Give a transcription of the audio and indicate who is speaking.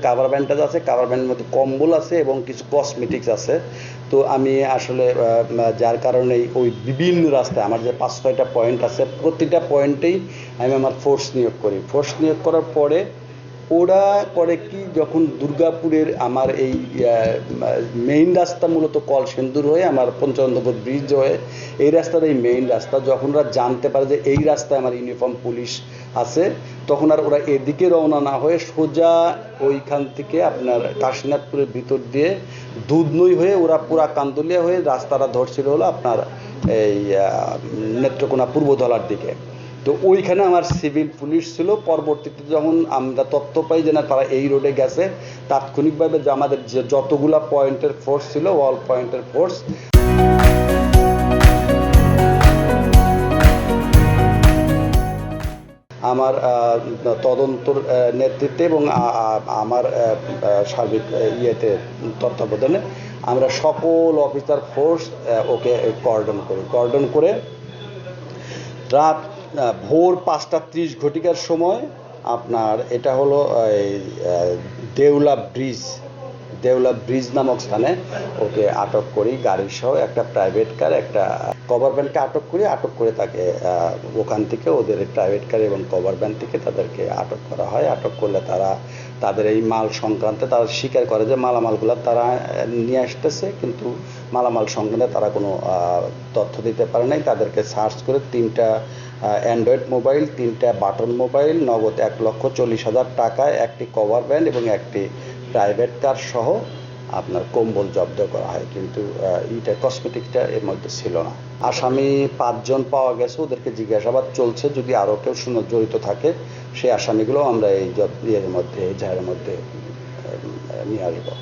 Speaker 1: Cover bandage আছে, cover ব্যান্ডের মধ্যে কম্বল আছে এবং কিছু কসমেটিক্স আছে। তো আমি আসলে যার কারণে ওই বিভিন্ন রাস্তায় আমার যে 5-6টা পয়েন্ট আছে, প্রতিটা পয়েন্টেই আমি আমার ফোর্স নিয়োগ করি। ফোর্স নিয়োগ করার পরে ওরা করে কি, যখন দুর্গাপুরের আমার এই মেইন রাস্তা মূলত কলসিন্দুর হয়ে আমার পঞ্চনন্দপুর ব্রিজ হয়ে এই রাস্তার এই মেইন রাস্তা, যখন ওরা জানতে পারে যে এই রাস্তায় আমার ইউনিফর্ম পুলিশ আছে, তখন আর ওরা এদিকে রওনা না হয়ে সোজা ওইখান থেকে আপনার কাশীনাথপুরের ভিতর দিয়ে দুধনই হয়ে ওরা পুরা কান্দুলিয়া হয়ে রাস্তাটা ধরছিল হলো আপনার এই নেত্রকোনা পূর্বধলার দিকে। তো ওইখানে আমার সিভিল পুলিশ ছিল। পরবর্তীতে যখন আমরা তথ্য পাই যে না তারা এই রোডে গেছে, তাৎক্ষণিকভাবে যে আমাদের যে যতগুলা পয়েন্টের ফোর্স ছিল, অল পয়েন্টের ফোর্স আমার তদন্তর নেতৃত্বে এবং আমার সার্বিক তত্ত্বাবধানে আমরা সকল অফিসার ফোর্স ওকে কর্ডন করে রাত ভোর 5:30 সময় আপনার এটা হলো দেউলা ব্রিজ নামক স্থানে ওকে আটক করি, গাড়ির সহ একটা প্রাইভেট কার, একটা কভার ভ্যানকে আটক করে তাকে ওখান থেকে ওদের প্রাইভেট কার এবং কভার ভ্যান থেকে তাদেরকে আটক করা হয়। আটক করলে তাদের এই মাল সংক্রান্তে তারা স্বীকার করে যে মালামালগুলো তারা নিয়ে আসতেছে, কিন্তু মালামাল সংক্রান্তে তারা কোনো তথ্য দিতে পারে নাই। তাদেরকে সার্চ করে 3টা অ্যান্ড্রয়েড মোবাইল, 3টা বাটন মোবাইল, নগদ 1,40,000 টাকায় একটি কভার ভ্যান এবং একটি প্রাইভেট কার সহ আপনার কম্বল জব্দ করা হয়, কিন্তু কসমেটিকটা এর মধ্যে ছিল না। আসামি 5 জন পাওয়া গেছে, ওদেরকে জিজ্ঞাসাবাদ চলছে। যদি আরও কেউ জড়িত থাকে সেই আসামিগুলো আমরা এই জায়গার মধ্যে নিয়ে আসবো।